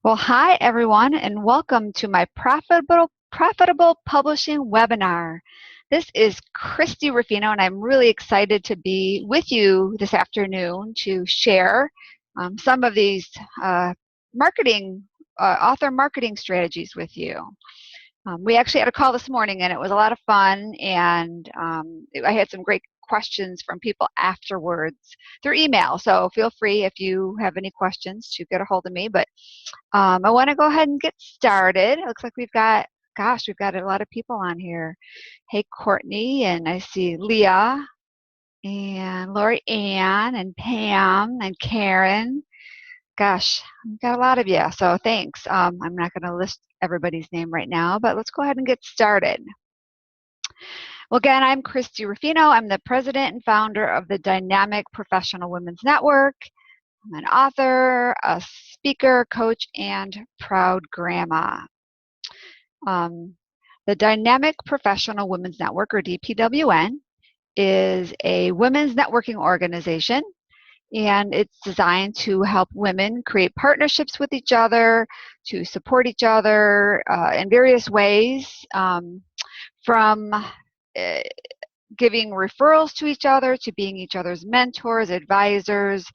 Well, hi everyone, and welcome to my Profitable Publishing webinar. This is Christie Ruffino, and I'm really excited to be with you this afternoon to share some of these author marketing strategies with you. We actually had a call this morning, and it was a lot of fun, and I had some great questions from people afterwards through email. So feel free if you have any questions to get a hold of me. But I want to go ahead and get started. It looks like we've got a lot of people on here. Hey, Courtney, and I see Leah, and Lori Ann, and Pam, and Karen. Gosh, we've got a lot of you, so thanks. I'm not going to list everybody's name right now, but let's go ahead and get started. Well, again, I'm Christie Ruffino. I'm the president and founder of the Dynamic Professional Women's Network. I'm an author, a speaker, coach, and proud grandma. The Dynamic Professional Women's Network, or DPWN, is a women's networking organization, and it's designed to help women create partnerships with each other, to support each other in various ways, from giving referrals to each other, to being each other's mentors, advisors.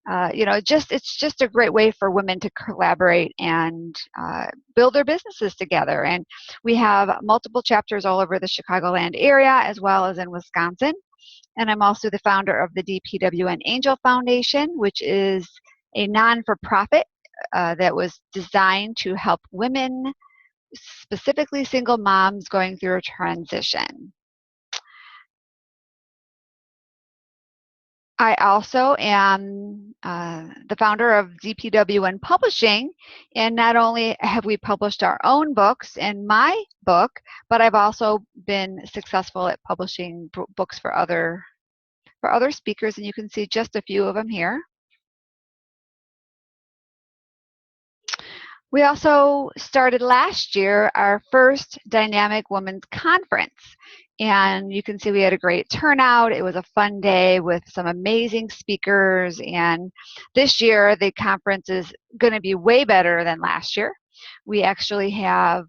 It's just a great way for women to collaborate and build their businesses together. And we have multiple chapters all over the Chicagoland area, as well as in Wisconsin. And I'm also the founder of the DPWN Angel Foundation, which is a non-for-profit that was designed to help women, specifically single moms going through a transition. I also am the founder of DPWN Publishing, and not only have we published our own books and my book, but I've also been successful at publishing books for other speakers, and you can see just a few of them here. We also started last year our first Dynamic Women's Conference, and you can see we had a great turnout. It was a fun day with some amazing speakers, and this year the conference is going to be way better than last year. We actually have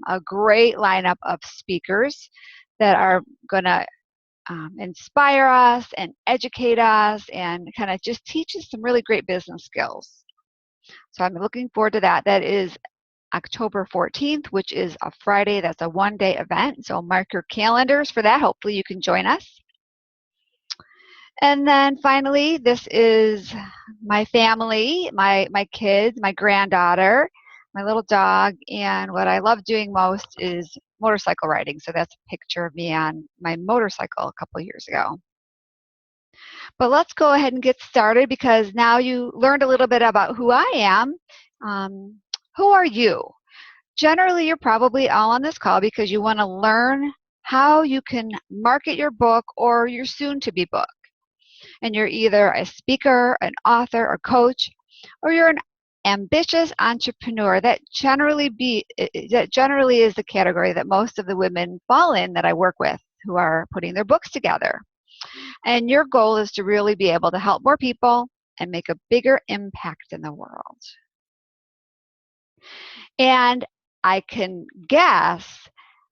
a great lineup of speakers that are going to inspire us and educate us and kind of just teach us some really great business skills. So I'm looking forward to that. That is October 14th, which is a Friday. That's a one-day event. So mark your calendars for that. Hopefully you can join us. And then finally, this is my family, my kids, my granddaughter, my little dog, and what I love doing most is motorcycle riding. So that's a picture of me on my motorcycle a couple years ago. But let's go ahead and get started, because now you learned a little bit about who I am. Who are you? Generally, you're probably all on this call because you want to learn how you can market your book or your soon-to-be book. And you're either a speaker, an author, or coach, or you're an ambitious entrepreneur. That generally is the category that most of the women fall in that I work with who are putting their books together. And your goal is to really be able to help more people and make a bigger impact in the world. And I can guess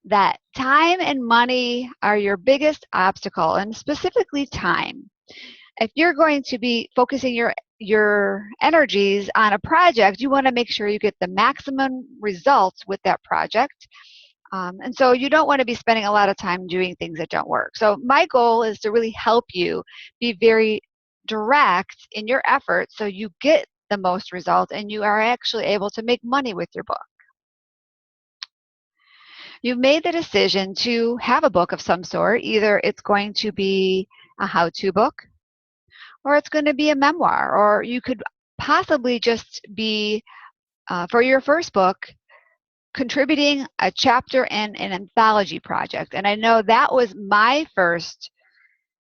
that time and money are your biggest obstacle, and specifically time. If you're going to be focusing your energies on a project, you want to make sure you get the maximum results with that project. And so you don't want to be spending a lot of time doing things that don't work. So my goal is to really help you be very direct in your efforts so you get the most results and you are actually able to make money with your book. You've made the decision to have a book of some sort. Either it's going to be a how-to book, or it's going to be a memoir, or you could possibly just be, for your first book, contributing a chapter in an anthology project. And I know that was my first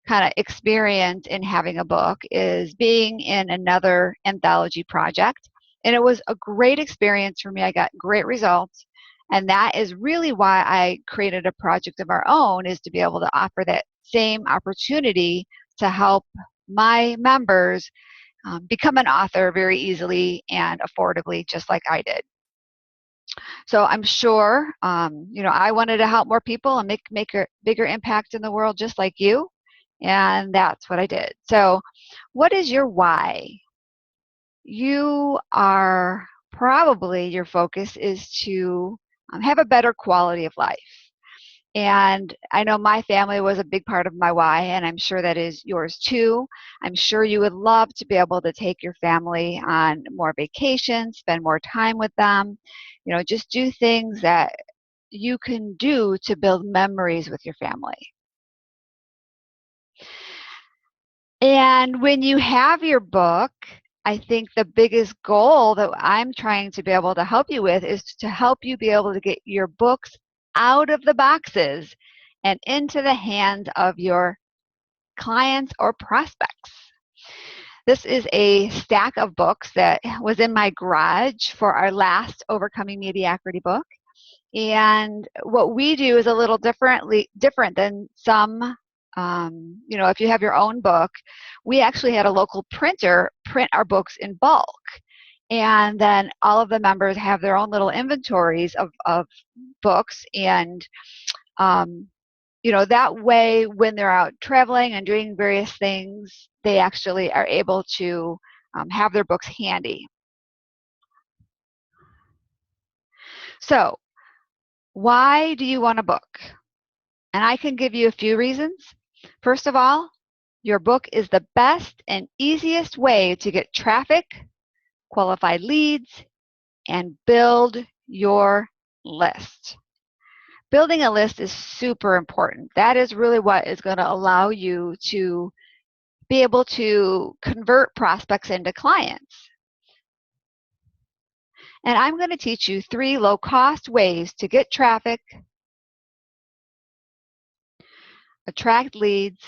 kind of experience in having a book, is being in another anthology project. And it was a great experience for me. I got great results. And that is really why I created a project of our own, is to be able to offer that same opportunity to help my members become an author very easily and affordably, just like I did. So I'm sure, I wanted to help more people and make a bigger impact in the world just like you, and that's what I did. So what is your why? You are probably, your focus is to have a better quality of life. And I know my family was a big part of my why, and I'm sure that is yours too. I'm sure you would love to be able to take your family on more vacations, spend more time with them, just do things that you can do to build memories with your family. And when you have your book, I think the biggest goal that I'm trying to be able to help you with is to help you be able to get your books out of the boxes and into the hands of your clients or prospects. This is a stack of books that was in my garage for our last Overcoming Mediocrity book. And what we do is a little different than some, if you have your own book, we actually had a local printer print our books in bulk. And then all of the members have their own little inventories of books. And, that way, when they're out traveling and doing various things, they actually are able to have their books handy. So, why do you want a book? And I can give you a few reasons. First of all, your book is the best and easiest way to get traffic, qualified leads, and build your list. Building a list is super important. That is really what is going to allow you to be able to convert prospects into clients. And I'm going to teach you 3 low-cost ways to get traffic, attract leads,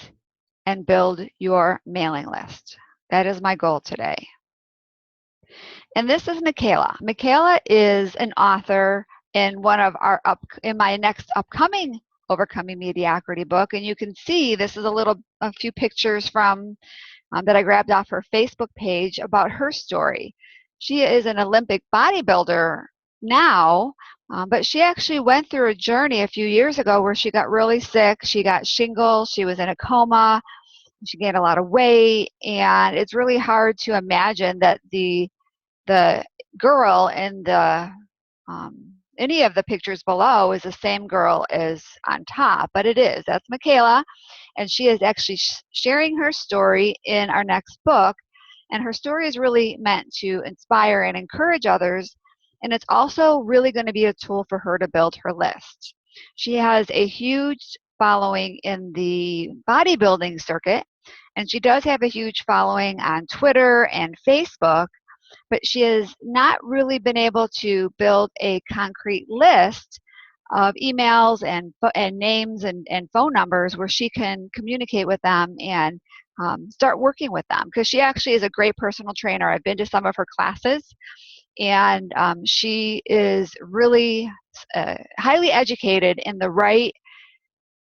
and build your mailing list. That is my goal today. And this is Michaela. Michaela is an author in in my next upcoming Overcoming Mediocrity book. And you can see this is a few pictures from that I grabbed off her Facebook page about her story. She is an Olympic bodybuilder now, but she actually went through a journey a few years ago where she got really sick. She got shingles. She was in a coma. She gained a lot of weight, and it's really hard to imagine that the girl in the any of the pictures below is the same girl as on top, but it is. That's Michaela, and she is actually sharing her story in our next book, and her story is really meant to inspire and encourage others, and it's also really going to be a tool for her to build her list. She has a huge following in the bodybuilding circuit, and she does have a huge following on Twitter and Facebook, but she has not really been able to build a concrete list of emails and names and phone numbers where she can communicate with them and start working with them, because she actually is a great personal trainer. I've been to some of her classes, and she is really highly educated in the right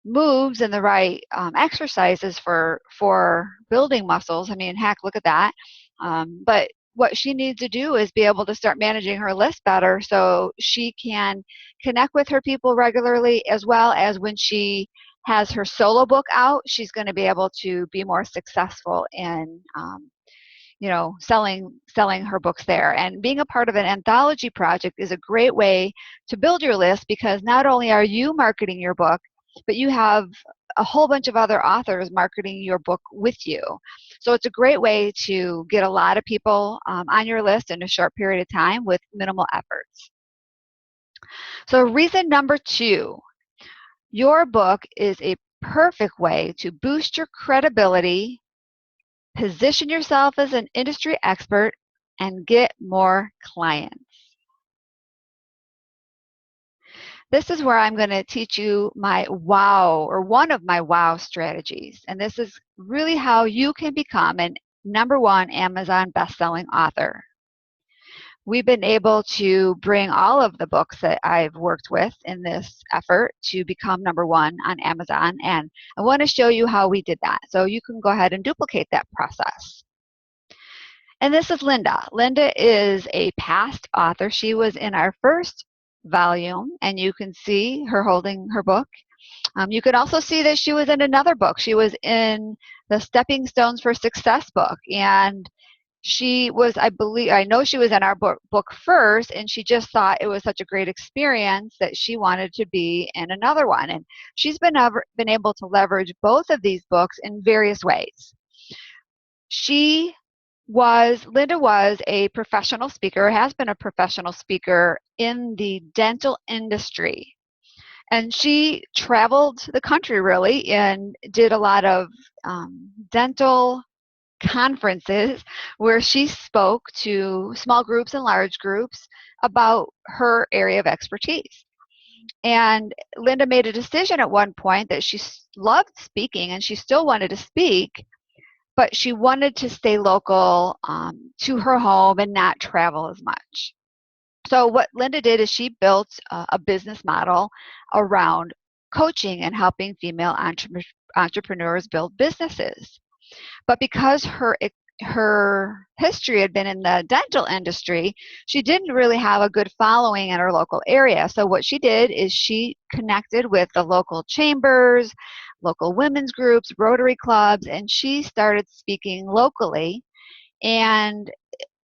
moves and the right exercises for building muscles. I mean, heck, look at that. But what she needs to do is be able to start managing her list better so she can connect with her people regularly, as well as when she has her solo book out, she's going to be able to be more successful in selling her books there. And being a part of an anthology project is a great way to build your list, because not only are you marketing your book, but you have a whole bunch of other authors marketing your book with you. So it's a great way to get a lot of people on your list in a short period of time with minimal efforts. So reason number 2, your book is a perfect way to boost your credibility, position yourself as an industry expert, and get more clients. This is where I'm going to teach you my wow, or one of my wow strategies. And this is really how you can become an #1 Amazon bestselling author. We've been able to bring all of the books that I've worked with in this effort to become #1 on Amazon. And I want to show you how we did that. So you can go ahead and duplicate that process. And this is Linda. Linda is a past author. She was in our first volume, and you can see her holding her book. You can also see that she was in another book. She was in the Stepping Stones for Success book, and she was, I know she was in our book first, and she just thought it was such a great experience that she wanted to be in another one. And she's been able to leverage both of these books in various ways. Linda was a professional speaker, has been a professional speaker in the dental industry. And she traveled the country really and did a lot of dental conferences where she spoke to small groups and large groups about her area of expertise. And Linda made a decision at one point that she loved speaking and she still wanted to speak, but she wanted to stay local to her home and not travel as much. So what Linda did is she built a business model around coaching and helping female entrepreneurs build businesses. But because her history had been in the dental industry, she didn't really have a good following in her local area. So what she did is she connected with the local chambers, local women's groups, Rotary clubs, and she started speaking locally. And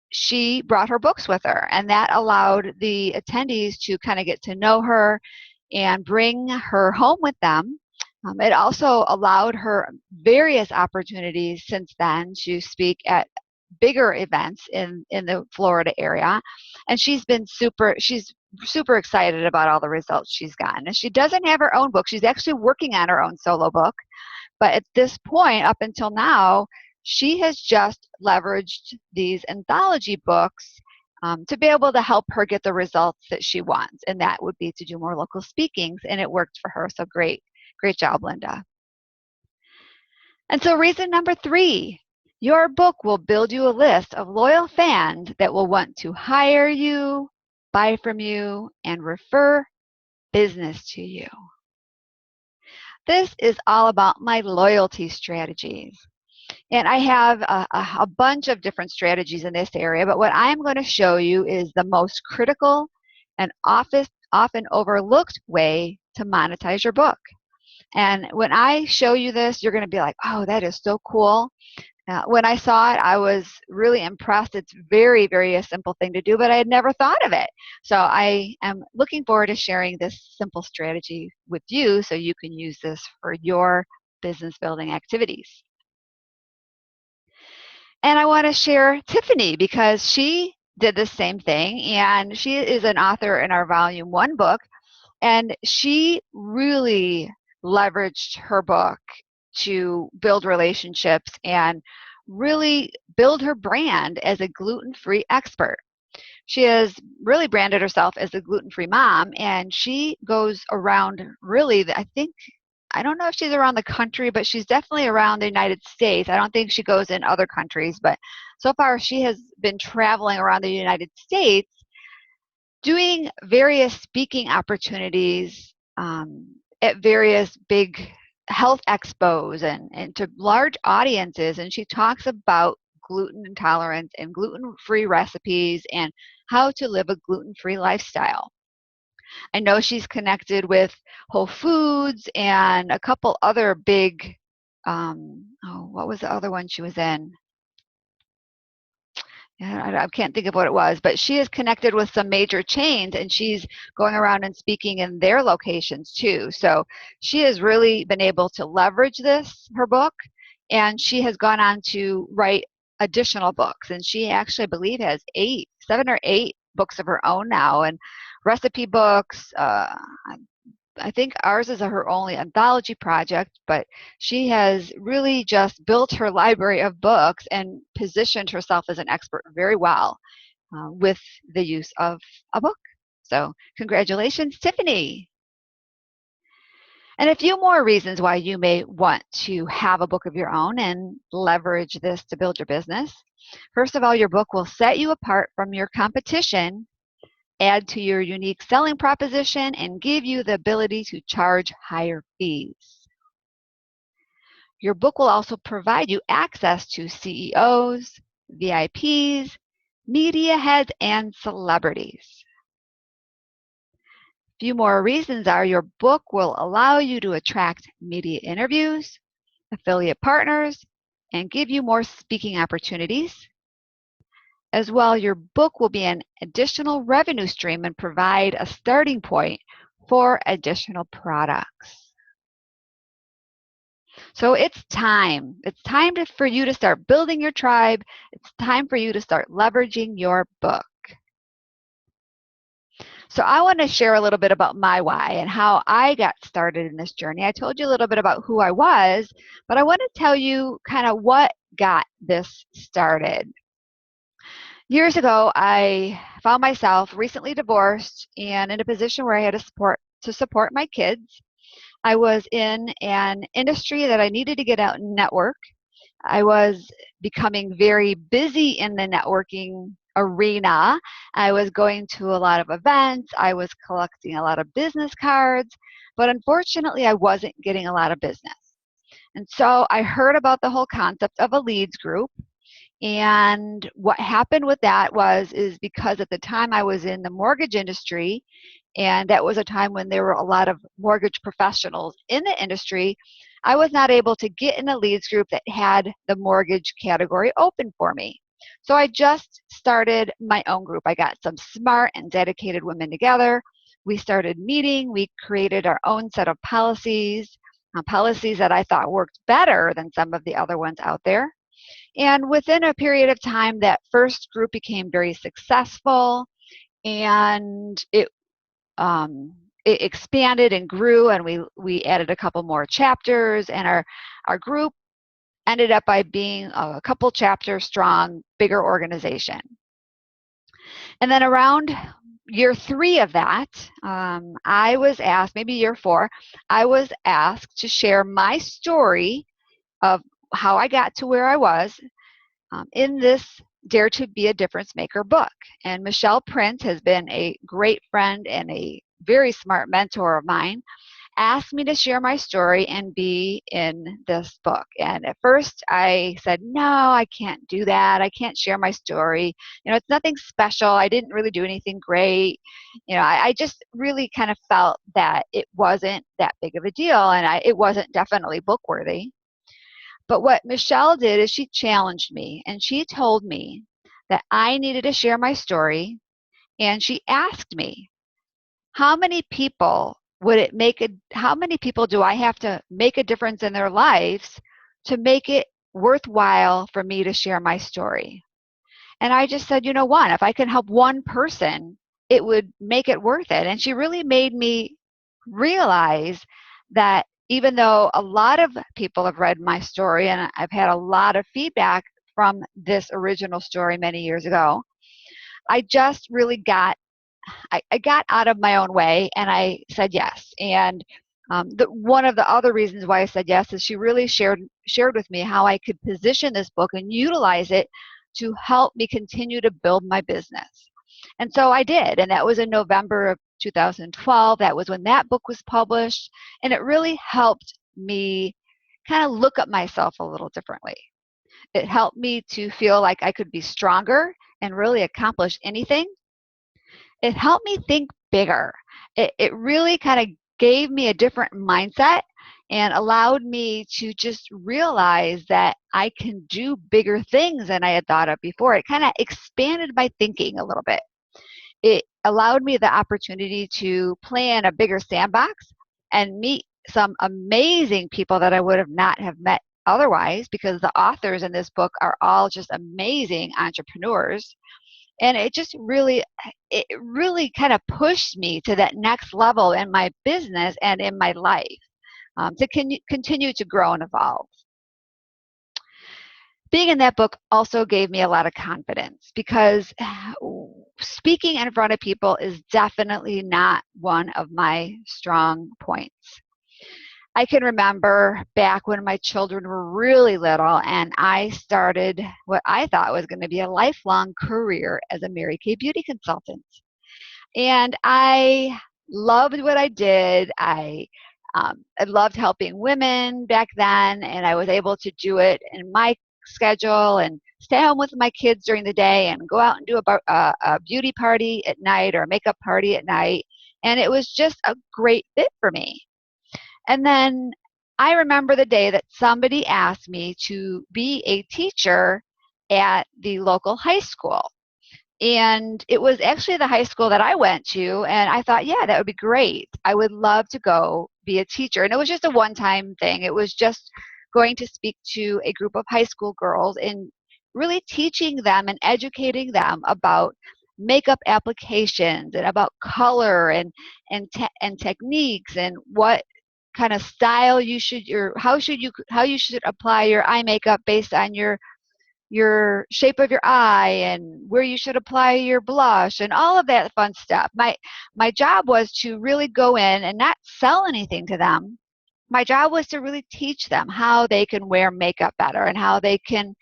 she brought her books with her, and that allowed the attendees to kind of get to know her and bring her home with them. It also allowed her various opportunities since then to speak at bigger events in the Florida area, and she's super excited about all the results she's gotten. And she doesn't have her own book. She's actually working on her own solo book, but at this point, up until now, she has just leveraged these anthology books to be able to help her get the results that she wants, and that would be to do more local speakings, and it worked for her. So great job, Linda. And so reason number 3, your book will build you a list of loyal fans that will want to hire you, buy from you, and refer business to you. This is all about my loyalty strategies. And I have a bunch of different strategies in this area, but what I'm going to show you is the most critical and often overlooked way to monetize your book. And when I show you this, you're going to be like, oh, that is so cool. When I saw it, I was really impressed. It's very, very a simple thing to do, but I had never thought of it. So I am looking forward to sharing this simple strategy with you so you can use this for your business building activities. And I want to share Tiffany because she did the same thing, and she is an author in our Volume 1 book, and she really leveraged her book to build relationships and really build her brand as a gluten-free expert. She has really branded herself as a gluten-free mom, and she goes around really, I don't know if she's around the country, but she's definitely around the United States. I don't think she goes in other countries, but so far she has been traveling around the United States doing various speaking opportunities at various big health expos and to large audiences, and she talks about gluten intolerance and gluten-free recipes and how to live a gluten-free lifestyle. I know she's connected with Whole Foods and a couple other big, what was the other one she was in? I can't think of what it was, but she is connected with some major chains, and she's going around and speaking in their locations too. So she has really been able to leverage her book, and she has gone on to write additional books. And she actually, I believe, has 7 or 8 books of her own now, and recipe books. I think ours is her only anthology project, but she has really just built her library of books and positioned herself as an expert very well with the use of a book. So congratulations, Tiffany. And a few more reasons why you may want to have a book of your own and leverage this to build your business. First of all, your book will set you apart from your competition, add to your unique selling proposition, and give you the ability to charge higher fees. Your book will also provide you access to CEOs, VIPs, media heads, and celebrities. A few more reasons are your book will allow you to attract media interviews, affiliate partners, and give you more speaking opportunities. As well, your book will be an additional revenue stream and provide a starting point for additional products. So it's time. It's time for you to start building your tribe. It's time for you to start leveraging your book. So I want to share a little bit about my why and how I got started in this journey. I told you a little bit about who I was, but I want to tell you kind of what got this started. Years ago, I found myself recently divorced and in a position where I had to support my kids. I was in an industry that I needed to get out and network. I was becoming very busy in the networking arena. I was going to a lot of events. I was collecting a lot of business cards, but unfortunately, I wasn't getting a lot of business. And so I heard about the whole concept of a leads group. And what happened with that is because at the time I was in the mortgage industry, and that was a time when there were a lot of mortgage professionals in the industry, I was not able to get in a leads group that had the mortgage category open for me. So I just started my own group. I got some smart and dedicated women together. We started meeting. We created our own set of policies, policies that I thought worked better than some of the other ones out there. And within a period of time, that first group became very successful, and it expanded and grew, and we added a couple more chapters, and our group ended up by being a couple chapters strong, bigger organization. And then around year 3 of that, I was asked, maybe year 4, I was asked to share my story of how I got to where I was in this Dare to Be a Difference Maker book. And Michelle Prince has been a great friend and a very smart mentor of mine, asked me to share my story and be in this book. And at first I said, no, I can't do that. I can't share my story. You know, it's nothing special. I didn't really do anything great. You know, I just really kind of felt that it wasn't that big of a deal, and it wasn't definitely book worthy. But what Michelle did is she challenged me, and she told me that I needed to share my story, and she asked me, how many people how many people do I have to make a difference in their lives to make it worthwhile for me to share my story? And I just said, you know, if I can help one person, it would make it worth it. And she really made me realize that even though a lot of people have read my story, and I've had a lot of feedback from this original story many years ago, I just really got out of my own way, and I said yes. And one of the other reasons why I said yes is she really shared with me how I could position this book and utilize it to help me continue to build my business. And so I did, and that was in November of 2012. That was when that book was published, and it really helped me kind of look at myself a little differently. It helped me to feel like I could be stronger and really accomplish anything. It helped me think bigger. It really kind of gave me a different mindset and allowed me to just realize that I can do bigger things than I had thought of before. It kind of expanded my thinking a little bit. It allowed me the opportunity to play in a bigger sandbox and meet some amazing people that I would have not have met otherwise, because the authors in this book are all just amazing entrepreneurs. And it really kind of pushed me to that next level in my business and in my life, to continue to grow and evolve. Being in that book also gave me a lot of confidence, because speaking in front of people is definitely not one of my strong points. I can remember back when my children were really little, and I started what I thought was going to be a lifelong career as a Mary Kay beauty consultant. And I loved what I did. I loved helping women back then, and I was able to do it in my schedule and stay home with my kids during the day and go out and do a beauty party at night or a makeup party at night. And it was just a great fit for me. And then I remember the day that somebody asked me to be a teacher at the local high school. And it was actually the high school that I went to, and I thought, yeah, that would be great. I would love to go be a teacher. And it was just a one-time thing. It was just going to speak to a group of high school girls and really teaching them and educating them about makeup applications and about color and techniques and what kind of style you should how you should apply your eye makeup based on your shape of your eye and where you should apply your blush and all of that fun stuff. My job was to really go in and not sell anything to them. My job was to really teach them how they can wear makeup better and how they can,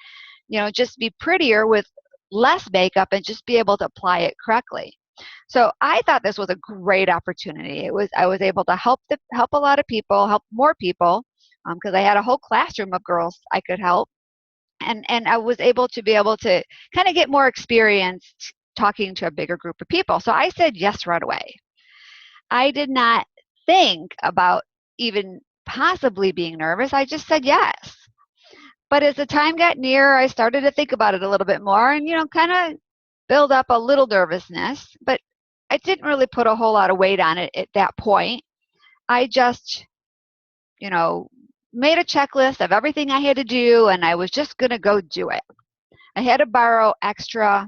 just be prettier with less makeup and just be able to apply it correctly. So I thought this was a great opportunity. I was able to help a lot of people, help more people, because I had a whole classroom of girls I could help. And I was able to kind of get more experience talking to a bigger group of people. So I said yes right away. I did not think about even possibly being nervous. I just said yes. But as the time got near, I started to think about it a little bit more and, kind of build up a little nervousness. But I didn't really put a whole lot of weight on it at that point. I just, made a checklist of everything I had to do, and I was just going to go do it. I had to borrow extra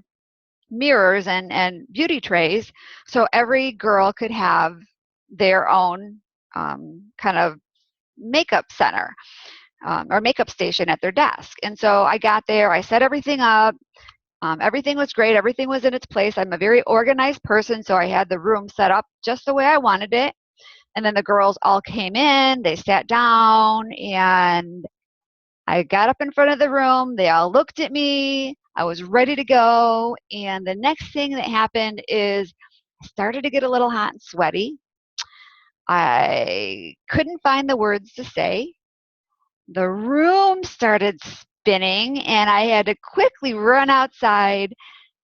mirrors and beauty trays so every girl could have their own kind of makeup center or makeup station at their desk. And so I got there, I set everything up. Everything was great. Everything was in its place. I'm a very organized person, so I had the room set up just the way I wanted it. And then the girls all came in, they sat down, and I got up in front of the room. They all looked at me. I was ready to go. And the next thing that happened is I started to get a little hot and sweaty. I couldn't find the words to say. The room started spinning, and I had to quickly run outside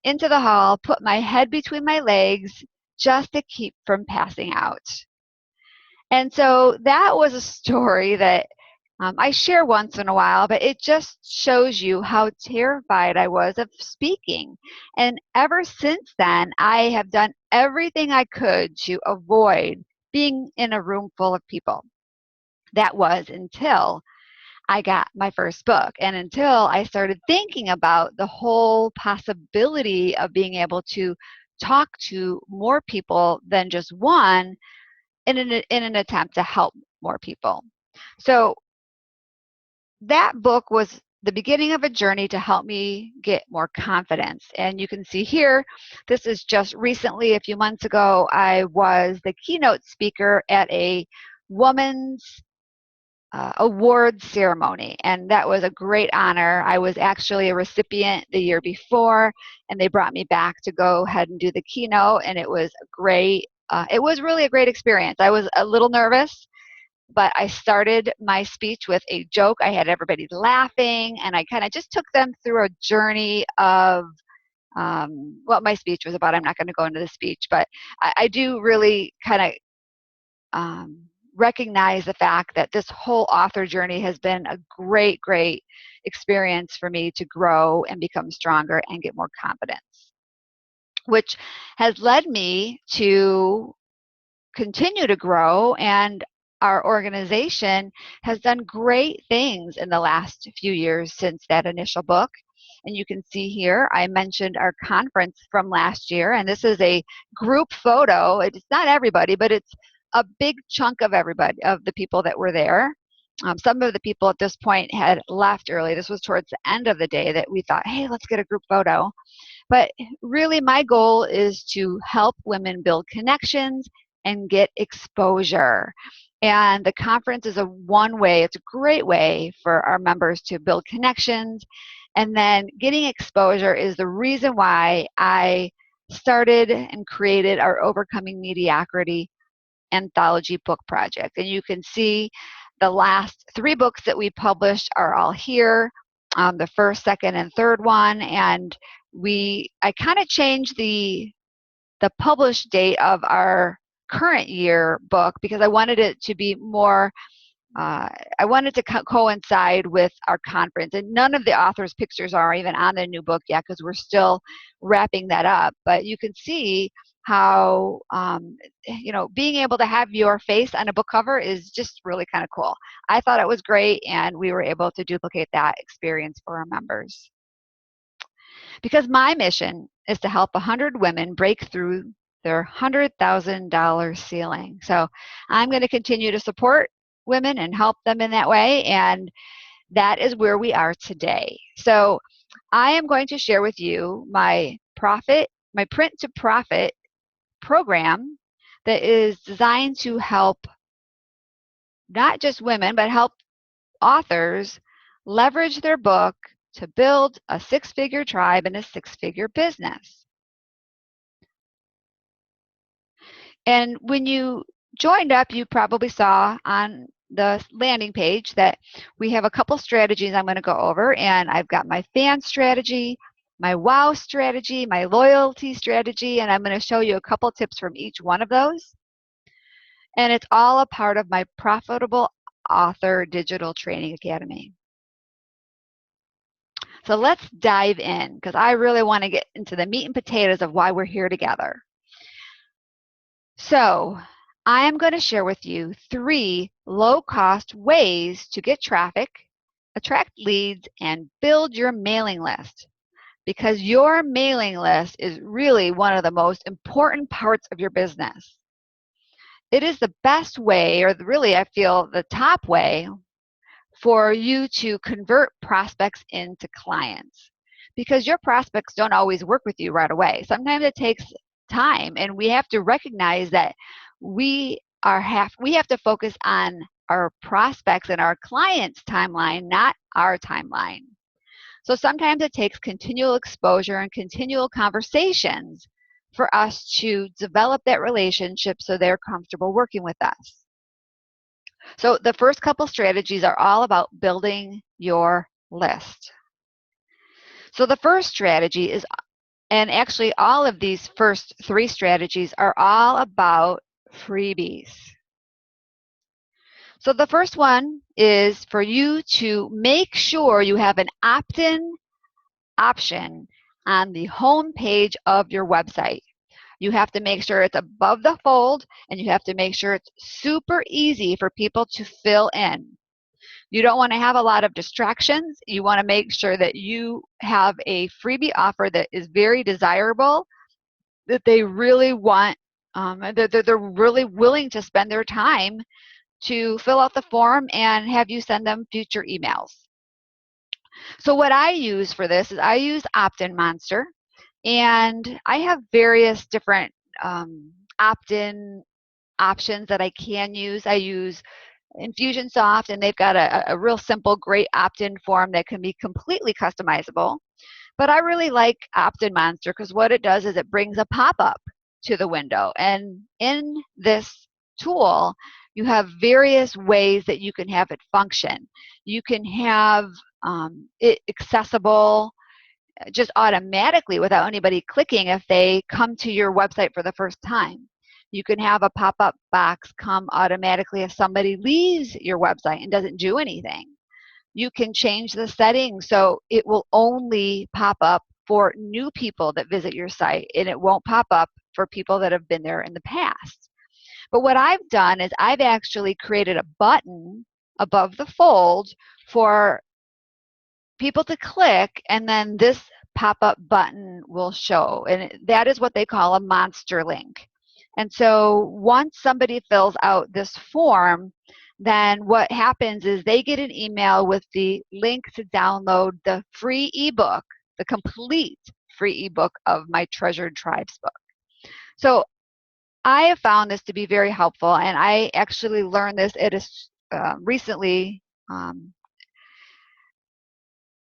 into the hall, put my head between my legs just to keep from passing out. And so that was a story that I share once in a while, but it just shows you how terrified I was of speaking. And ever since then, I have done everything I could to avoid being in a room full of people. That was until I got my first book and until I started thinking about the whole possibility of being able to talk to more people than just one in an attempt to help more people. So that book was the beginning of a journey to help me get more confidence. And you can see here, this is just recently, a few months ago, I was the keynote speaker at a woman's awards ceremony, and that was a great honor. I was actually a recipient the year before, and they brought me back to go ahead and do the keynote, and it was great. It was really a great experience. I was a little nervous, but I started my speech with a joke. I had everybody laughing, and I kind of just took them through a journey of what my speech was about. I'm not going to go into the speech, but I do really kind of recognize the fact that this whole author journey has been a great, great experience for me to grow and become stronger and get more confidence, which has led me to continue to grow. And our organization has done great things in the last few years since that initial book. And you can see here, I mentioned our conference from last year, and this is a group photo. It's not everybody, but it's a big chunk of everybody, of the people that were there. Some of the people at this point had left early. This was towards the end of the day that we thought, hey, let's get a group photo. But really, my goal is to help women build connections and get exposure. And the conference is it's a great way for our members to build connections. And then getting exposure is the reason why I started and created our Overcoming Mediocrity anthology book project. And you can see the last 3 books that we published are all here. the first, second, and third one, and I kind of changed the published date of our current year book because I wanted it to be more I wanted to coincide with our conference, and none of the authors' pictures are even on the new book yet because we're still wrapping that up. But you can see how being able to have your face on a book cover is just really kind of cool. I thought it was great, and we were able to duplicate that experience for our members. Because my mission is to help 100 women break through their $100,000 ceiling. So I'm going to continue to support women and help them in that way, and that is where we are today. So I am going to share with you my print to profit program that is designed to help not just women, but help authors leverage their book to build a six-figure tribe and a six-figure business. And when you joined up, you probably saw on the landing page that we have a couple strategies I'm going to go over, and I've got my fan strategy, my wow strategy, my loyalty strategy, and I'm going to show you a couple tips from each one of those. And it's all a part of my Profitable Author Digital Training Academy. So let's dive in because I really want to get into the meat and potatoes of why we're here together. So I am going to share with you 3 low-cost ways to get traffic, attract leads, and build your mailing list. Because your mailing list is really one of the most important parts of your business. It is the best way, or really I feel the top way, for you to convert prospects into clients. Because your prospects don't always work with you right away. Sometimes it takes time, and we have to recognize that we have to focus on our prospects and our clients' timeline, not our timeline. So sometimes it takes continual exposure and continual conversations for us to develop that relationship so they're comfortable working with us. So the first couple strategies are all about building your list. So the first strategy is, and actually all of these first 3 strategies are all about freebies. So the first one is for you to make sure you have an opt-in option on the home page of your website. You have to make sure it's above the fold, and you have to make sure it's super easy for people to fill in. You don't want to have a lot of distractions. You want to make sure that you have a freebie offer that is very desirable, that they really want, they're really willing to spend their time to fill out the form and have you send them future emails. So what I use for this is I use Opt-in Monster, and I have various different opt-in options that I can use. I use Infusionsoft, and they've got a real simple, great opt-in form that can be completely customizable. But I really like Opt-in Monster because what it does is it brings a pop-up to the window. And in this tool, you have various ways that you can have it function. You can have it accessible just automatically without anybody clicking if they come to your website for the first time. You can have a pop-up box come automatically if somebody leaves your website and doesn't do anything. You can change the settings so it will only pop up for new people that visit your site, and it won't pop up for people that have been there in the past. But what I've done is I've actually created a button above the fold for people to click, and then this pop-up button will show, and that is what they call a monster link. And so once somebody fills out this form, then what happens is they get an email with the link to download the free ebook, the complete free ebook of my Treasured Tribes book. So I have found this to be very helpful, and I actually learned this recently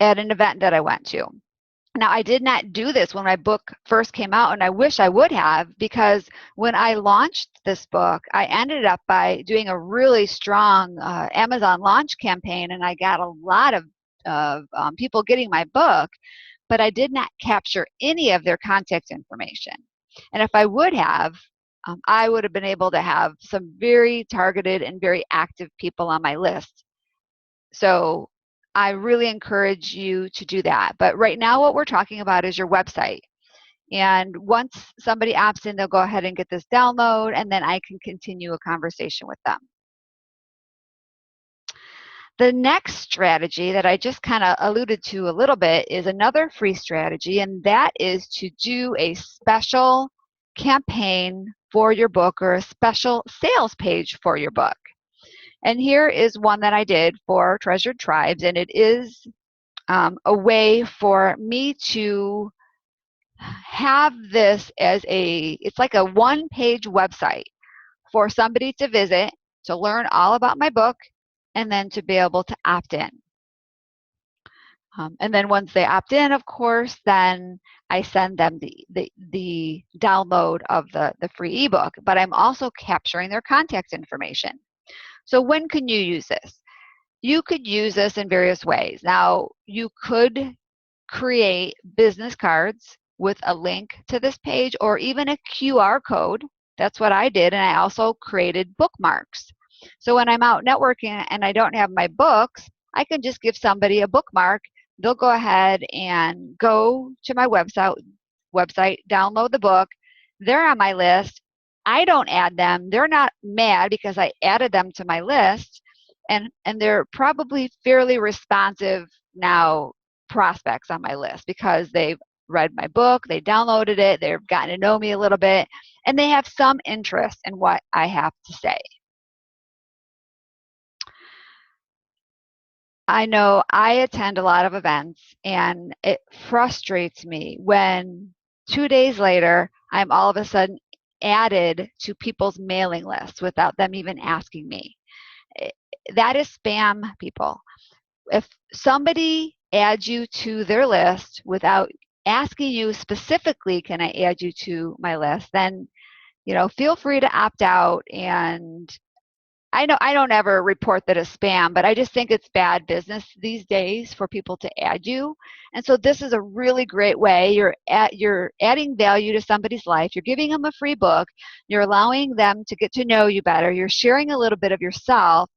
at an event that I went to. Now, I did not do this when my book first came out, and I wish I would have, because when I launched this book, I ended up by doing a really strong Amazon launch campaign, and I got a lot of people getting my book, but I did not capture any of their contact information. And if I would have, I would have been able to have some very targeted and very active people on my list. So I really encourage you to do that. But right now what we're talking about is your website. And once somebody opts in, they'll go ahead and get this download, and then I can continue a conversation with them. The next strategy that I just kind of alluded to a little bit is another free strategy, and that is to do a special campaign for your book or a special sales page for your book. And here is one that I did for Treasured Tribes, and it is a way for me to have this as it's like a one-page website for somebody to visit, to learn all about my book, and then to be able to opt in. And then once they opt in, of course, then I send them the download of the free ebook, but I'm also capturing their contact information. So when can you use this? You could use this in various ways. Now, you could create business cards with a link to this page or even a QR code. That's what I did, and I also created bookmarks. So when I'm out networking and I don't have my books, I can just give somebody a bookmark. They'll go ahead and go to my website, download the book. They're on my list. I don't add them. They're not mad because I added them to my list, and they're probably fairly responsive now prospects on my list because they've read my book, they downloaded it, they've gotten to know me a little bit, and they have some interest in what I have to say. I know I attend a lot of events, and it frustrates me when 2 days later, I'm all of a sudden added to people's mailing lists without them even asking me. That is spam, people. If somebody adds you to their list without asking you specifically, can I add you to my list, then feel free to opt out. And I know I don't ever report that as spam, but I just think it's bad business these days for people to add you. And so this is a really great way. You're adding value to somebody's life. You're giving them a free book. You're allowing them to get to know you better. You're sharing a little bit of yourself.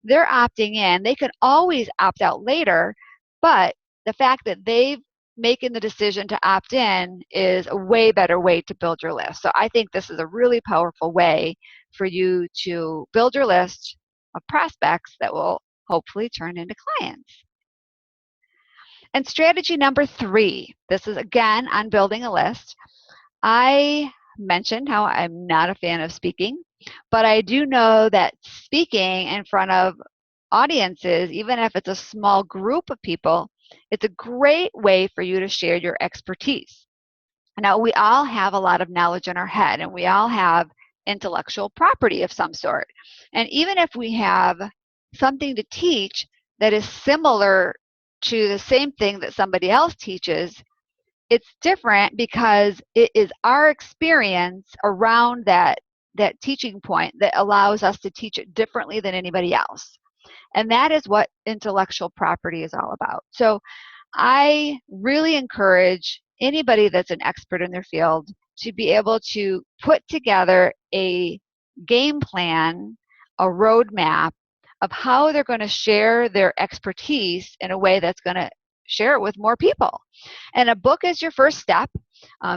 They're opting in. They can always opt out later, but the fact that they've making the decision to opt in is a way better way to build your list. So I think this is a really powerful way for you to build your list of prospects that will hopefully turn into clients. And strategy number 3, this is again on building a list. I mentioned how I'm not a fan of speaking, but I do know that speaking in front of audiences, even if it's a small group of people, it's a great way for you to share your expertise. Now, we all have a lot of knowledge in our head, and we all have intellectual property of some sort. And even if we have something to teach that is similar to the same thing that somebody else teaches, it's different because it is our experience around that teaching point that allows us to teach it differently than anybody else. And that is what intellectual property is all about. So I really encourage anybody that's an expert in their field to be able to put together a game plan, a roadmap of how they're going to share their expertise in a way that's going to share it with more people. And a book is your first step.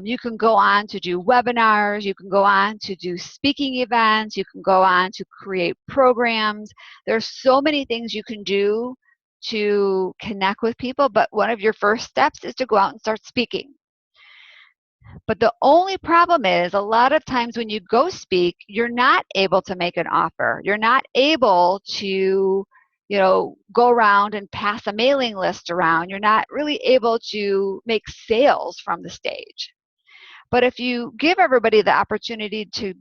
You can go on to do webinars, you can go on to do speaking events, you can go on to create programs. There's so many things you can do to connect with people, but one of your first steps is to go out and start speaking. But the only problem is a lot of times when you go speak, you're not able to make an offer. You're not able to go around and pass a mailing list around. You're not really able to make sales from the stage. But if you give everybody the opportunity to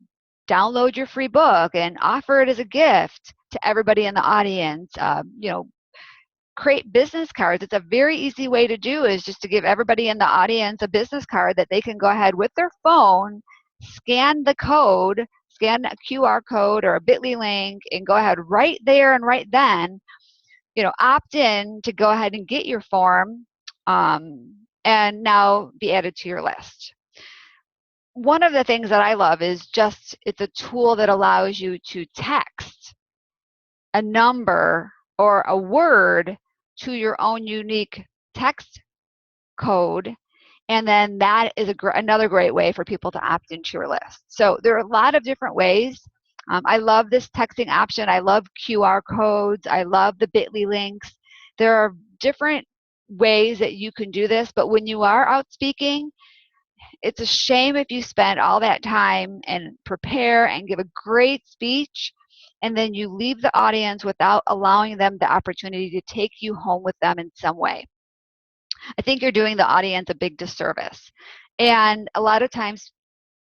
download your free book and offer it as a gift to everybody in the audience, create business cards. It's a very easy way to do is just to give everybody in the audience a business card that they can go ahead with their phone, scan the code, scan a QR code or a bit.ly link, and go ahead right there and right then opt in to go ahead and get your form and now be added to your list. One of the things that I love is just it's a tool that allows you to text a number or a word to your own unique text code, and then that is another great way for people to opt into your list. So there are a lot of different ways. I love this texting option. I love QR codes. I love the bit.ly links. There are different ways that you can do this, but when you are out speaking, it's a shame if you spend all that time and prepare and give a great speech, and then you leave the audience without allowing them the opportunity to take you home with them in some way. I think you're doing the audience a big disservice. And a lot of times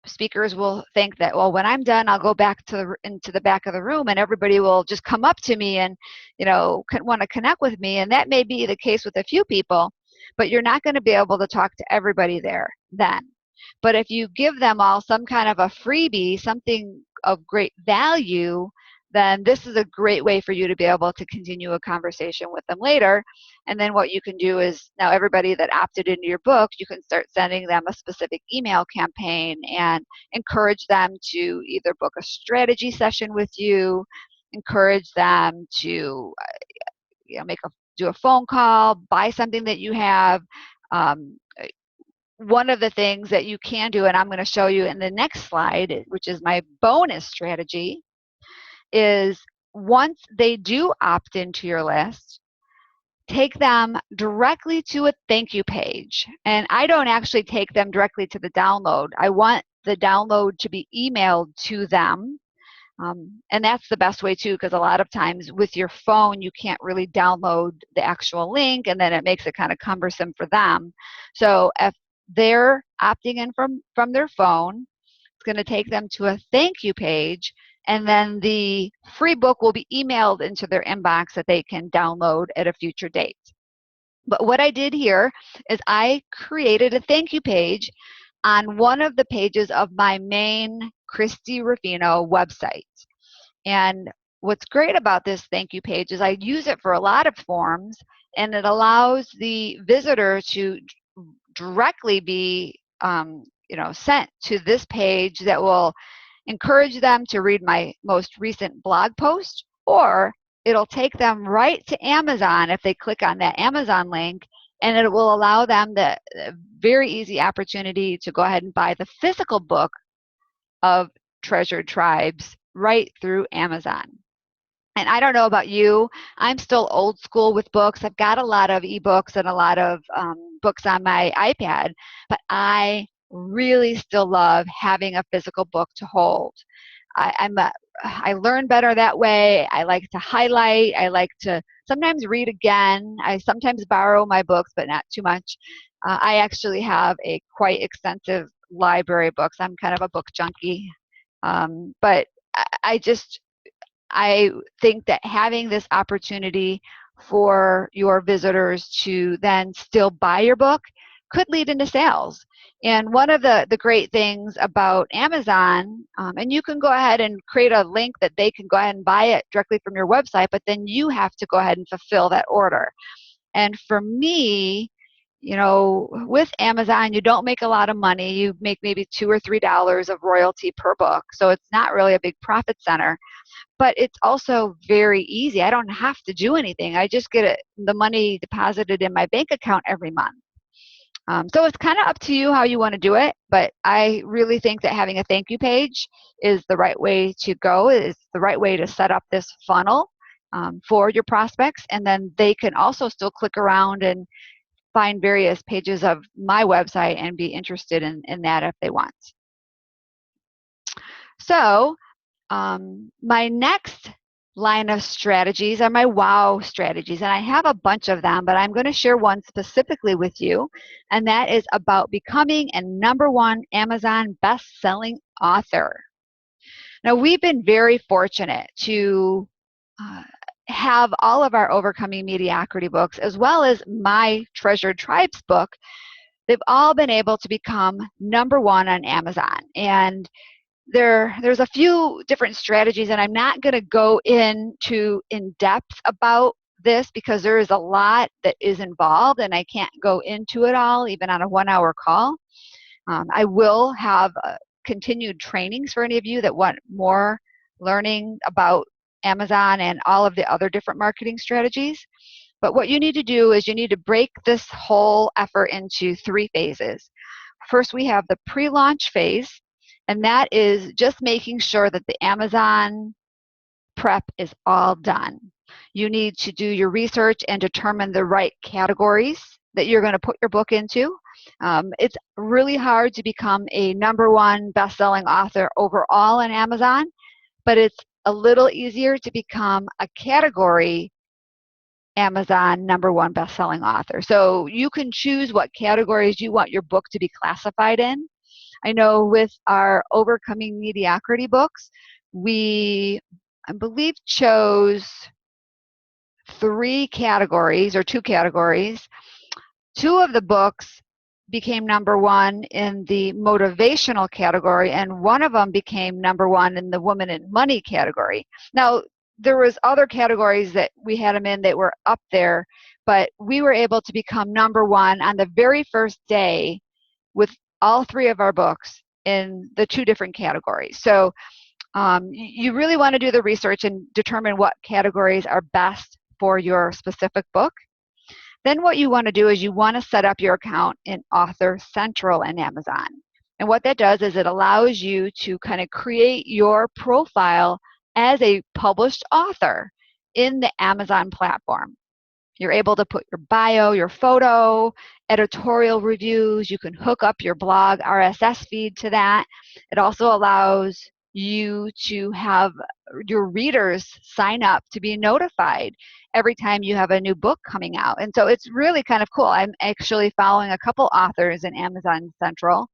speakers will think that, well, when I'm done, I'll go back into the back of the room and everybody will just come up to me and, want to connect with me. And that may be the case with a few people, but you're not going to be able to talk to everybody there then. But if you give them all some kind of a freebie, something of great value, then this is a great way for you to be able to continue a conversation with them later. And then what you can do is, now everybody that opted into your book, you can start sending them a specific email campaign and encourage them to either book a strategy session with you, encourage them to do a phone call, buy something that you have. One of the things that you can do, and I'm going to show you in the next slide, which is my bonus strategy, is once they do opt into your list, take them directly to a thank you page. And I don't actually take them directly to the download. I want the download to be emailed to them. And that's the best way too, because a lot of times with your phone, you can't really download the actual link, and then it makes it kind of cumbersome for them. So if they're opting in from their phone, it's going to take them to a thank you page, and then the free book will be emailed into their inbox that they can download at a future date. But what I did here is I created a thank you page on one of the pages of my main Christie Ruffino website. And what's great about this thank you page is I use it for a lot of forms, and it allows the visitor to directly be sent to this page that will encourage them to read my most recent blog post, or it'll take them right to Amazon if they click on that Amazon link, and it will allow them the very easy opportunity to go ahead and buy the physical book of Treasured Tribes right through Amazon. And I don't know about you, I'm still old school with books. I've got a lot of ebooks and a lot of books on my iPad, but I really still love having a physical book to hold. I learn better that way. I like to highlight. I like to sometimes read again. I sometimes borrow my books, but not too much. I actually have a quite extensive library of books. I'm kind of a book junkie. But I think that having this opportunity for your visitors to then still buy your book could lead into sales. And one of the great things about Amazon, and you can go ahead and create a link that they can go ahead and buy it directly from your website, but then you have to go ahead and fulfill that order. And for me, with Amazon, you don't make a lot of money. You make maybe $2 or $3 of royalty per book. So it's not really a big profit center, but it's also very easy. I don't have to do anything. I just get the money deposited in my bank account every month. So it's kind of up to you how you want to do it, but I really think that having a thank you page is the right way to go. It's the right way to set up this funnel for your prospects, and then they can also still click around and find various pages of my website and be interested in that if they want. So my next line of strategies are my wow strategies, and I have a bunch of them, but I'm going to share one specifically with you, and that is about becoming a #1 Amazon best-selling author. Now, we've been very fortunate to have all of our Overcoming Mediocrity books, as well as my Treasured Tribes book. They've all been able to become #1 on Amazon. And there's a few different strategies, and I'm not going to go into in depth about this because there is a lot that is involved and I can't go into it all even on a 1-hour call. I will have continued trainings for any of you that want more learning about Amazon and all of the other different marketing strategies. But what you need to do is you need to break this whole effort into 3 phases. First, we have the pre-launch phase, and that is just making sure that the Amazon prep is all done. You need to do your research and determine the right categories that you're going to put your book into. It's really hard to become a #1 best-selling author overall on Amazon, but it's a little easier to become a category Amazon #1 best-selling author. So you can choose what categories you want your book to be classified in. I know with our Overcoming Mediocrity books, we, I believe, chose 3 categories or 2 categories. 2 of the books became #1 in the motivational category, and one of them became #1 in the woman and money category. Now, there was other categories that we had them in that were up there, but we were able to become #1 on the very first day with all 3 of our books in the 2 different categories. So you really want to do the research and determine what categories are best for your specific book. Then what you want to do is you want to set up your account in Author Central in Amazon. And what that does is it allows you to kind of create your profile as a published author in the Amazon platform. You're able to put your bio, your photo, editorial reviews. You can hook up your blog RSS feed to that. It also allows you to have your readers sign up to be notified every time you have a new book coming out. And so it's really kind of cool. I'm actually following a couple authors in Amazon Central.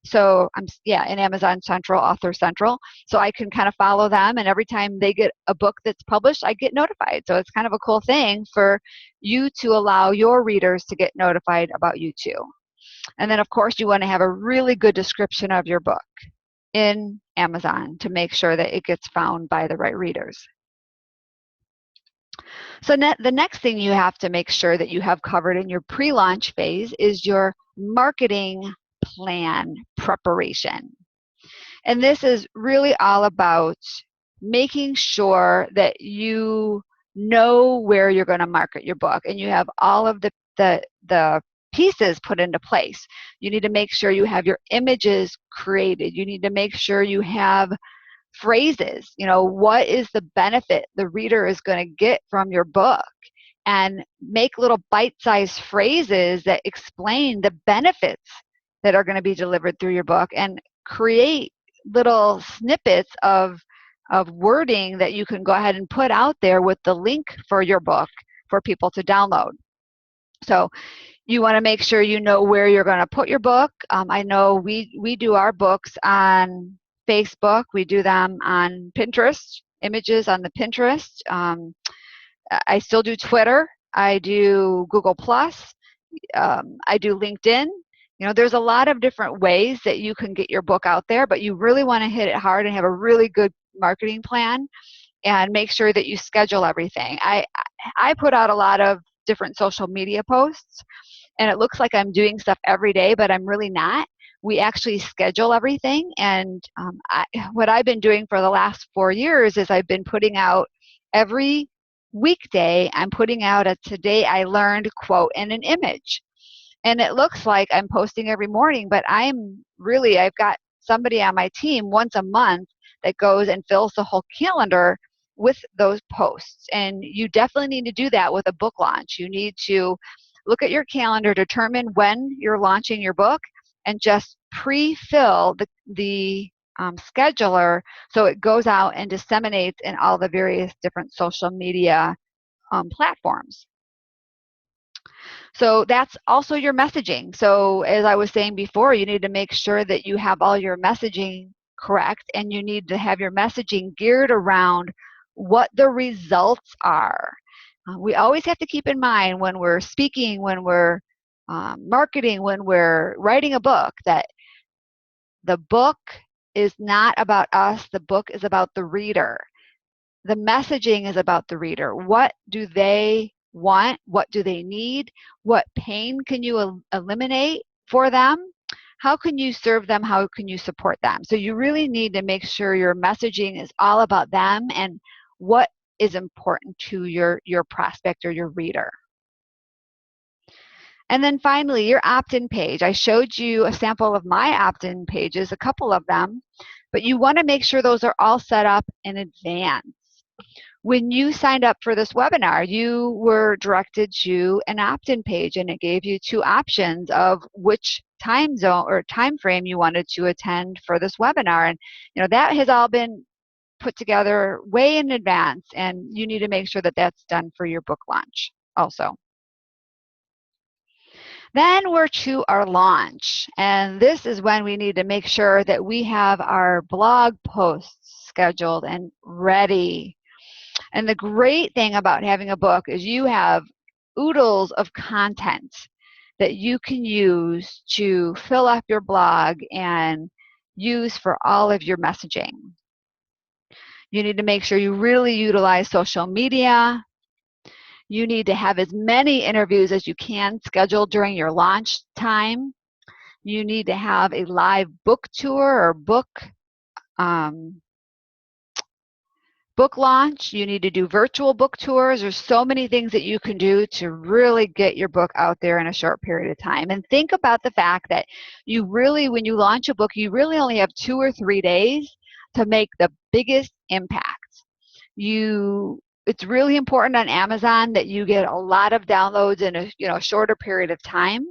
So in Amazon Central, Author Central. So I can kind of follow them, and every time they get a book that's published, I get notified. So it's kind of a cool thing for you to allow your readers to get notified about you too. And then of course you want to have a really good description of your book in Amazon to make sure that it gets found by the right readers. So the next thing you have to make sure that you have covered in your pre-launch phase is your marketing plan preparation. And this is really all about making sure that you know where you're going to market your book and you have all of the pieces put into place. You need to make sure you have your images created. You need to make sure you have phrases. What is the benefit the reader is going to get from your book? And make little bite-sized phrases that explain the benefits that are going to be delivered through your book, and create little snippets of wording that you can go ahead and put out there with the link for your book for people to download. So you want to make sure you know where you're going to put your book. I know we do our books on Facebook. We do them on Pinterest, images on the Pinterest. I still do Twitter. I do Google Plus. I do LinkedIn. There's a lot of different ways that you can get your book out there, but you really want to hit it hard and have a really good marketing plan and make sure that you schedule everything. I put out a lot of different social media posts, and it looks like I'm doing stuff every day, but I'm really not. We actually schedule everything, and what I've been doing for the last 4 years is I've been putting out every weekday. I'm putting out a Today I Learned quote and an image. And it looks like I'm posting every morning, but I've got somebody on my team once a month that goes and fills the whole calendar with those posts. And you definitely need to do that with a book launch. You need to look at your calendar, determine when you're launching your book, and just pre-fill the scheduler so it goes out and disseminates in all the various different social media platforms. So that's also your messaging. So as I was saying before, you need to make sure that you have all your messaging correct, and you need to have your messaging geared around what the results are. We always have to keep in mind when we're speaking, when we're marketing, when we're writing a book, that the book is not about us. The book is about the reader. the messaging is about the reader. What do they want? What do they need? What pain can you eliminate for them? How can you serve them? How can you support them? So you really need to make sure your messaging is all about them and what is important to your prospect or your reader. And then finally, your opt-in page. I showed you a sample of my opt-in pages, a couple of them, but you want to make sure those are all set up in advance. When you signed up for this webinar, you were directed to an opt-in page, and it gave you two options of which time zone or time frame you wanted to attend for this webinar. And that has all been put together way in advance, and you need to make sure that that's done for your book launch also. Then we're to our launch, and this is when we need to make sure that we have our blog posts scheduled and ready. And the great thing about having a book is you have oodles of content that you can use to fill up your blog and use for all of your messaging. You need to make sure you really utilize social media. You need to have as many interviews as you can scheduled during your launch time. You need to have a live book tour or book launch. You need to do virtual book tours. There's so many things that you can do to really get your book out there in a short period of time. And think about the fact that you really, when you launch a book, you really only have 2 or 3 days to make the biggest impact. It's really important on Amazon that you get a lot of downloads in a shorter period of time.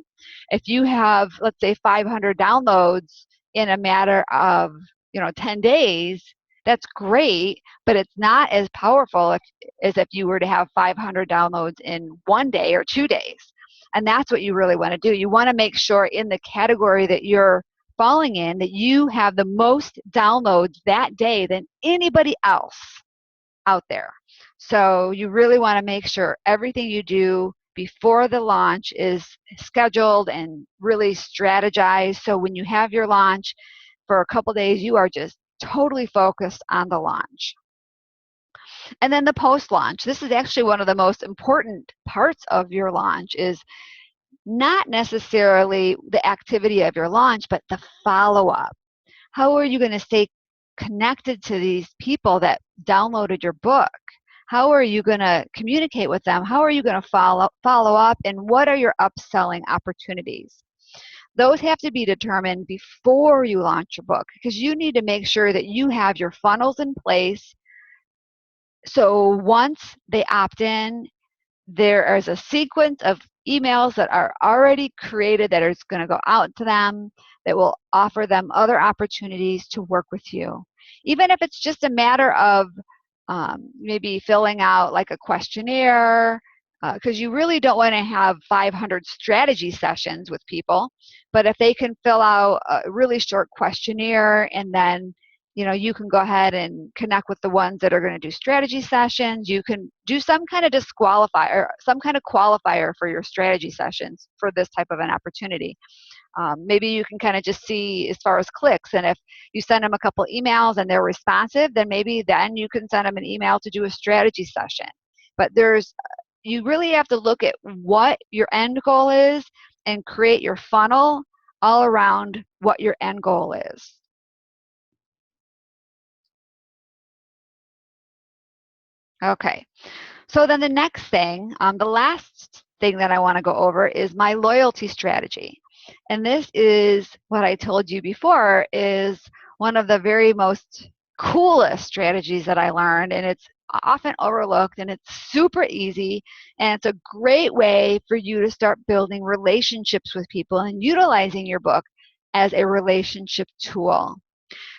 If you have, let's say, 500 downloads in a matter of 10 days, that's great, but it's not as powerful as if you were to have 500 downloads in 1 day or 2 days. And that's what you really want to do. You want to make sure in the category that you're falling in that you have the most downloads that day than anybody else out there. So you really want to make sure everything you do before the launch is scheduled and really strategized. So when you have your launch for a couple days, you are just totally focused on the launch. And then the post-launch. This is actually one of the most important parts of your launch, is not necessarily the activity of your launch, but the follow-up. How are you going to stay connected to these people that downloaded your book? How are you going to communicate with them? How are you going to follow up? And what are your upselling opportunities? Those have to be determined before you launch your book, because you need to make sure that you have your funnels in place. So once they opt in, there is a sequence of emails that are already created that is going to go out to them that will offer them other opportunities to work with you. Even if it's just a matter of maybe filling out like a questionnaire, because you really don't want to have 500 strategy sessions with people. But if they can fill out a really short questionnaire, and then you can go ahead and connect with the ones that are going to do strategy sessions. You can do some kind of disqualifier, some kind of qualifier for your strategy sessions for this type of an opportunity. Maybe you can kind of just see as far as clicks, and if you send them a couple emails and they're responsive, then maybe then you can send them an email to do a strategy session. But you really have to look at what your end goal is and create your funnel all around what your end goal is. Okay, so then the next thing, the last thing that I want to go over is my loyalty strategy. And this is what I told you before is one of the very most coolest strategies that I learned, and it's often overlooked, and it's super easy, and it's a great way for you to start building relationships with people and utilizing your book as a relationship tool.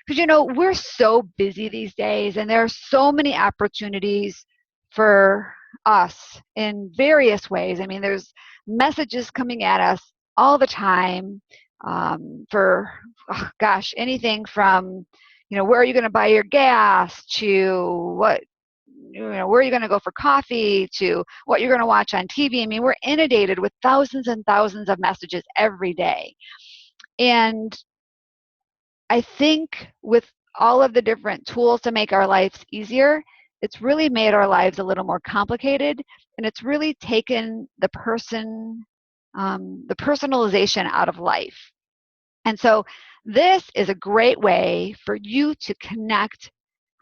Because we're so busy these days, and there are so many opportunities for us in various ways. I mean, there's messages coming at us all the time for, anything from, where are you going to buy your gas, to where are you going to go for coffee, to what you're going to watch on TV. I mean, we're inundated with thousands and thousands of messages every day. And I think with all of the different tools to make our lives easier, it's really made our lives a little more complicated, and it's really taken the personalization out of life. And so this is a great way for you to connect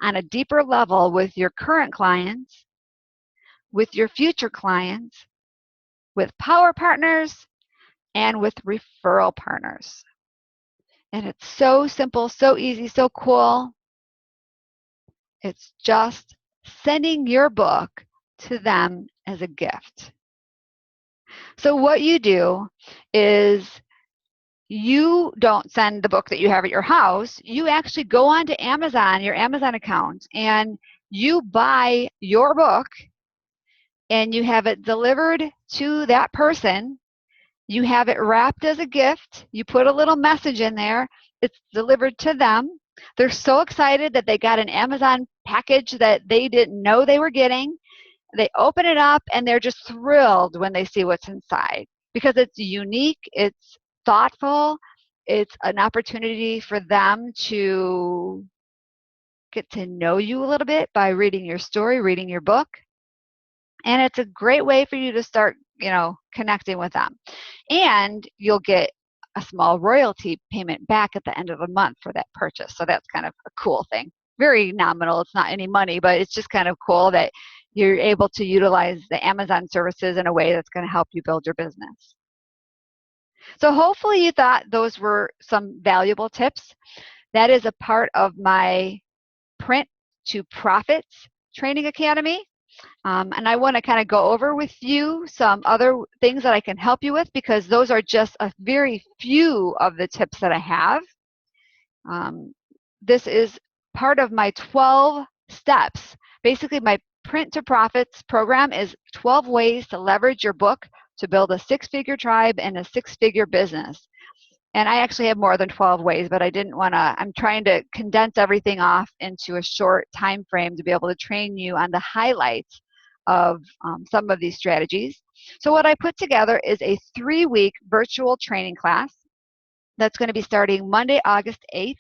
on a deeper level with your current clients, with your future clients, with power partners, and with referral partners. And it's so simple, so easy, so cool. It's just sending your book to them as a gift. So what you do is you don't send the book that you have at your house. You actually go onto Amazon, your Amazon account, and you buy your book and you have it delivered to that person. You have it wrapped as a gift. You put a little message in there. It's delivered to them. They're so excited that they got an Amazon package that they didn't know they were getting. They open it up and they're just thrilled when they see what's inside because it's unique, it's thoughtful, it's an opportunity for them to get to know you a little bit by reading your story, reading your book. And it's a great way for you to start, connecting with them. And you'll get a small royalty payment back at the end of the month for that purchase. So that's kind of a cool thing. Very nominal. It's not any money, but it's just kind of cool that you're able to utilize the Amazon services in a way that's going to help you build your business. So hopefully you thought those were some valuable tips. That is a part of my Print to Profits Training Academy. And I want to kind of go over with you some other things that I can help you with because those are just a very few of the tips that I have. This is part of my 12 steps. Basically, my Print to Profits program is 12 ways to leverage your book to build a six-figure tribe and a six-figure business. And I actually have more than 12 ways, but I didn't want to, I'm trying to condense everything off into a short time frame to be able to train you on the highlights of some of these strategies. So what I put together is a 3-week virtual training class that's going to be starting Monday, August 8th,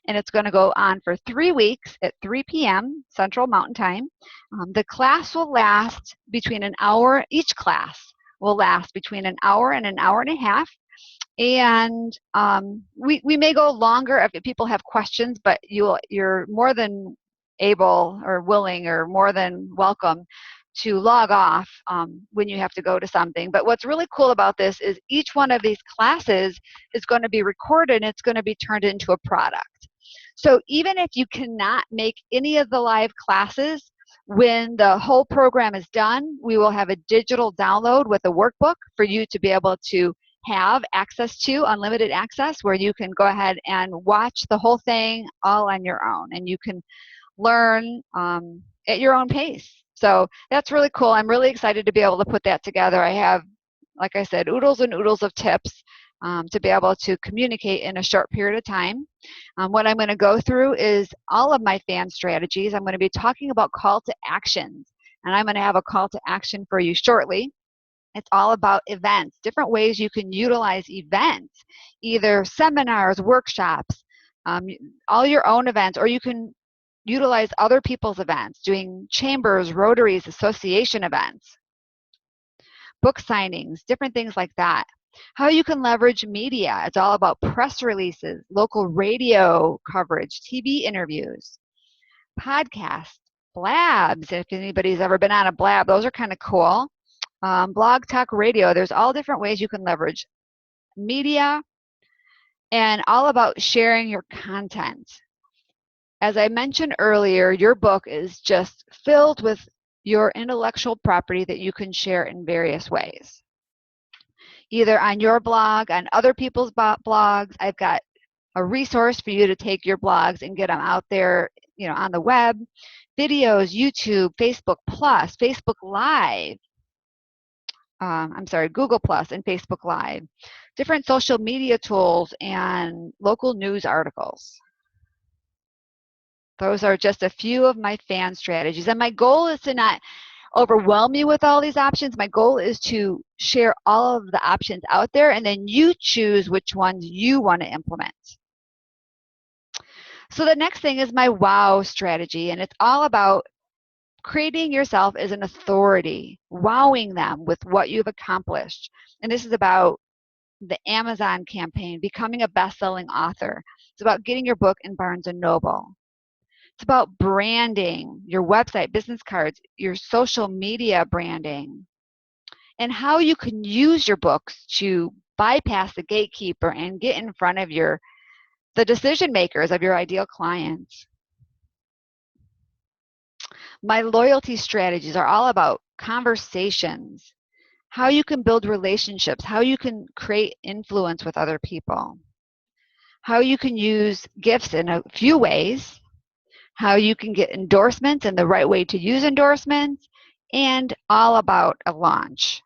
and it's going to go on for 3 weeks at 3 p.m. Central Mountain Time. The class will last between an hour, each class will last between an hour and an hour and a half. And we may go longer if people have questions, but you're more than able or willing or more than welcome to log off when you have to go to something. But what's really cool about this is each one of these classes is going to be recorded and it's going to be turned into a product. So even if you cannot make any of the live classes, when the whole program is done, we will have a digital download with a workbook for you to be able to have access to, unlimited access, where you can go ahead and watch the whole thing all on your own, and you can learn at your own pace. So that's really cool. I'm really excited to be able to put that together. I have, like I said, oodles and oodles of tips to be able to communicate in a short period of time. What I'm going to go through is all of my fan strategies. I'm going to be talking about call to actions, and I'm going to have a call to action for you shortly. It's all about events, different ways you can utilize events, either seminars, workshops, all your own events, or you can utilize other people's events, doing chambers, rotaries, association events, book signings, different things like that. How you can leverage media. It's all about press releases, local radio coverage, TV interviews, podcasts, blabs. If anybody's ever been on a blab, those are kind of cool. Blog talk radio. There's all different ways you can leverage media and all about sharing your content. As I mentioned earlier, your book is just filled with your intellectual property that you can share in various ways. Either on your blog, on other people's blogs. I've got a resource for you to take your blogs and get them out there, on the web. Videos, YouTube, Facebook Plus, Facebook Live. Google Plus and Facebook Live, different social media tools, and local news articles. Those are just a few of my fan strategies. And my goal is to not overwhelm you with all these options. My goal is to share all of the options out there, and then you choose which ones you want to implement. So the next thing is my WOW strategy, and it's all about creating yourself as an authority, wowing them with what you've accomplished. And this is about the Amazon campaign, becoming a best-selling author. It's about getting your book in Barnes & Noble. It's about branding, your website, business cards, your social media branding, and how you can use your books to bypass the gatekeeper and get in front of the decision makers of your ideal clients. My loyalty strategies are all about conversations, how you can build relationships, how you can create influence with other people, how you can use gifts in a few ways, how you can get endorsements and the right way to use endorsements, and all about a launch.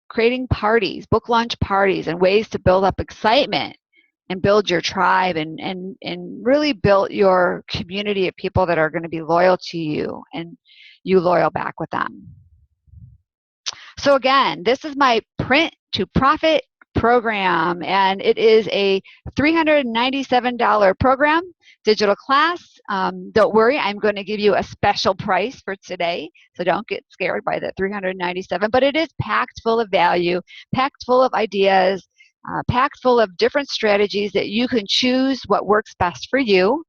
Creating parties, book launch parties, and ways to build up excitement and build your tribe and really build your community of people that are going to be loyal to you and you loyal back with them. So again, this is my Print to Profit program, and it is a $397 program, digital class. Don't worry, I'm going to give you a special price for today, so don't get scared by the $397, but it is packed full of value, packed full of ideas, packed full of different strategies that you can choose what works best for you.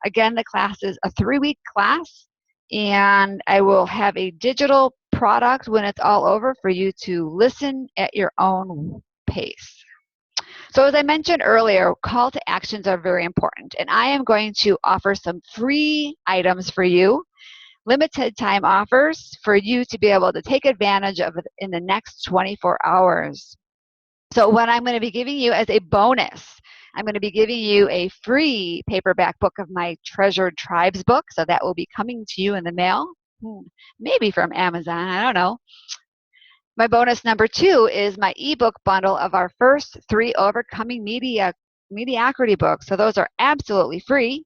Again, the class is a 3-week class, and I will have a digital product when it's all over for you to listen at your own pace. So as I mentioned earlier, call to actions are very important, and I am going to offer some free items for you, limited time offers for you to be able to take advantage of in the next 24 hours. So what I'm going to be giving you as a bonus, I'm going to be giving you a free paperback book of my Treasured Tribes book. So that will be coming to you in the mail, maybe from Amazon, I don't know. My bonus number 2 is my ebook bundle of our first 3 Overcoming Mediocrity books. So those are absolutely free.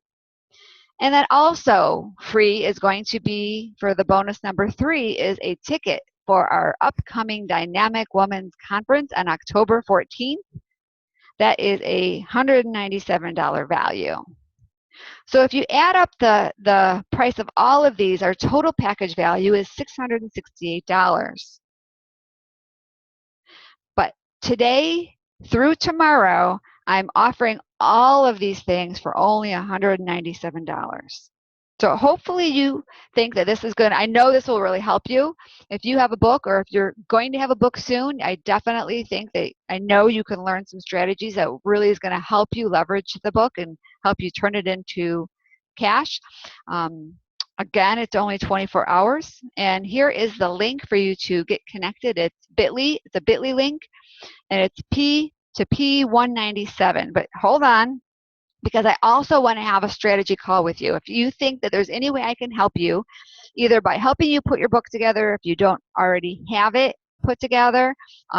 And then also free is going to be, for the bonus number 3, is a ticket for our upcoming Dynamic Women's Conference on October 14th. That is a $197 value. So if you add up the price of all of these, our total package value is $668. But today through tomorrow, I'm offering all of these things for only $197. So hopefully you think that this is good. I know this will really help you. If you have a book or if you're going to have a book soon, I definitely think that I know you can learn some strategies that really is going to help you leverage the book and help you turn it into cash. Again, it's only 24 hours. And here is the link for you to get connected. It's bit.ly. It's a bit.ly link. And it's P to P197. But hold on, because I also want to have a strategy call with you. If you think that there's any way I can help you, either by helping you put your book together if you don't already have it put together,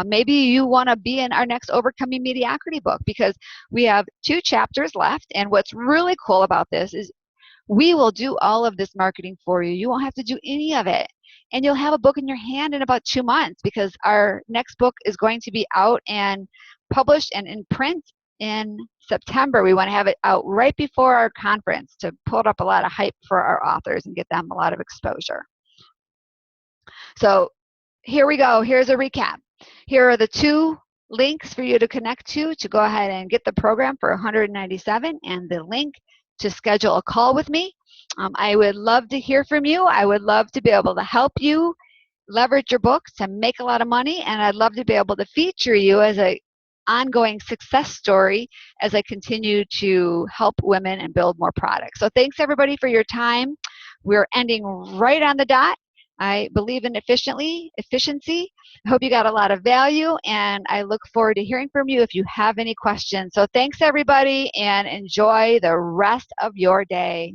maybe you want to be in our next Overcoming Mediocrity book, because we have 2 chapters left. And what's really cool about this is we will do all of this marketing for you. You won't have to do any of it. And you'll have a book in your hand in about 2 months, because our next book is going to be out and published and in print in September. We want to have it out right before our conference to put up a lot of hype for our authors and get them a lot of exposure. So here we go. Here's a recap. Here are the 2 links for you to connect to go ahead and get the program for $197, and the link to schedule a call with me. I would love to hear from you. I would love to be able to help you leverage your books to make a lot of money, and I'd love to be able to feature you as an ongoing success story as I continue to help women and build more products. So thanks everybody for your time. We're ending right on the dot. I believe in efficiency. I hope you got a lot of value, and I look forward to hearing from you if you have any questions. So thanks everybody, and enjoy the rest of your day.